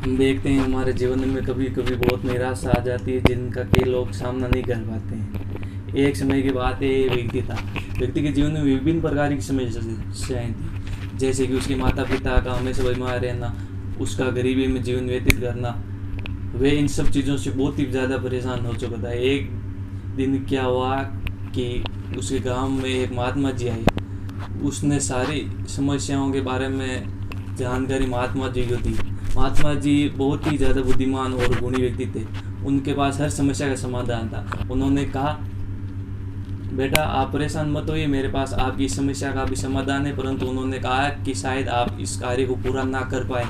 हम देखते हैं हमारे जीवन में कभी कभी बहुत निराशा आ जाती है जिनका कई लोग सामना नहीं कर पाते हैं। एक समय की बात है, व्यक्ति था। व्यक्ति के जीवन में विभिन्न प्रकार की समस्याएं थी, जैसे कि उसके माता पिता का हमेशा बीमार रहना, उसका गरीबी में जीवन व्यतीत करना। वे इन सब चीज़ों से बहुत ही ज़्यादा परेशान हो चुका था। एक दिन क्या हुआ कि उसके गांव में एक महात्मा जी आए। उसने सारी समस्याओं के बारे में जानकारी महात्मा जी को दी। महात्मा जी बहुत ही ज़्यादा बुद्धिमान और गुणी व्यक्ति थे। उनके पास हर समस्या का समाधान था। उन्होंने कहा, बेटा आप परेशान मत होइए, मेरे पास आपकी समस्या का भी समाधान है। परंतु उन्होंने कहा कि शायद आप इस कार्य को पूरा ना कर पाए।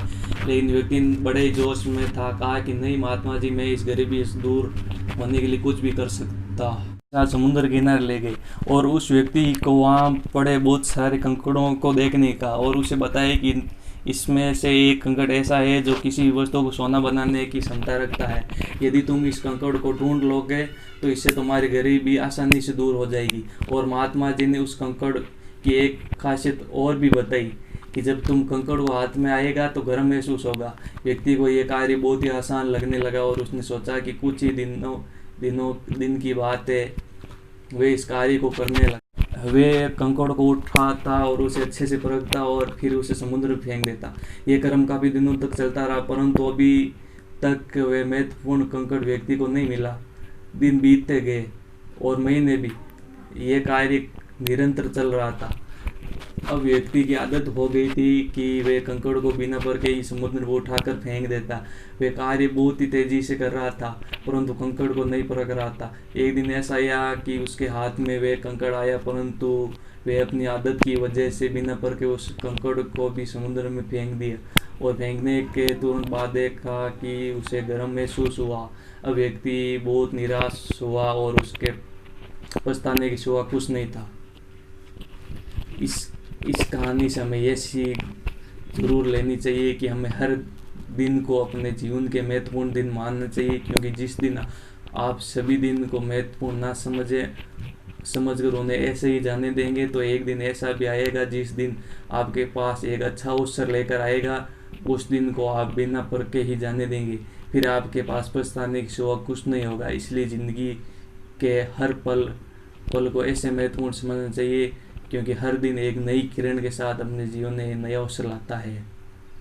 लेकिन व्यक्ति बड़े जोश में था, कहा कि नहीं महात्मा जी, मैं इस गरीबी से दूर होने के लिए कुछ भी कर सकता। समुद्र किनारे ले गए और उस व्यक्ति को वहाँ पड़े बहुत सारे कंकड़ों को देखने का, और उसे बताया कि इसमें से एक कंकड़ ऐसा है जो किसी वस्तु को सोना बनाने की क्षमता रखता है। यदि तुम इस कंकड़ को ढूंढ लोगे तो इससे तुम्हारी गरीबी आसानी से दूर हो जाएगी। और महात्मा जी ने उस कंकड़ की एक खासियत और भी बताई कि जब तुम कंकड़ को हाथ में आएगा तो गर्म महसूस होगा। व्यक्ति को यह कार्य बहुत ही आसान लगने लगा और उसने सोचा कि कुछ ही दिन की बात है, वे इस कार्य को करने लगा। वे कंकड़ को उठाता और उसे अच्छे से परखता और फिर उसे समुद्र में फेंक देता। ये क्रम काफ़ी दिनों तक चलता रहा, परंतु अभी तक वे महत्वपूर्ण कंकड़ व्यक्ति को नहीं मिला। दिन बीतते गए और महीने भी। ये कार्य निरंतर चल रहा था। अब व्यक्ति की आदत हो गई थी कि वे कंकड़ को बिना परखे ही समुद्र में उठाकर फेंक देता। वे कार्य बहुत ही तेजी से कर रहा था, परंतु कंकड़ को नहीं परख रहा था। एक दिन ऐसा आया कि उसके हाथ में वे कंकड़ आया, परंतु वे अपनी आदत की वजह से बिना परखे उस कंकड़ को भी समुद्र में फेंक दिया। और फेंकने के तुरंत बाद देखा कि उसे गर्म महसूस हुआ। अब व्यक्ति बहुत निराश हुआ और उसके पछताने के सिवा कुछ नहीं था। इस कहानी से हमें यह सीख जरूर लेनी चाहिए कि हमें हर दिन को अपने जीवन के महत्वपूर्ण दिन मानना चाहिए, क्योंकि जिस दिन आप सभी दिन को महत्वपूर्ण ना समझकर उन्हें ऐसे ही जाने देंगे तो एक दिन ऐसा भी आएगा जिस दिन आपके पास एक अच्छा अवसर लेकर आएगा। उस दिन को आप बिना परखे ही जाने देंगे, फिर आपके पास पछताने के सिवा कुछ नहीं होगा। इसलिए ज़िंदगी के हर पल को ऐसे महत्वपूर्ण समझना चाहिए, क्योंकि हर दिन एक नई किरण के साथ अपने जीवन में नया अवसर लाता है।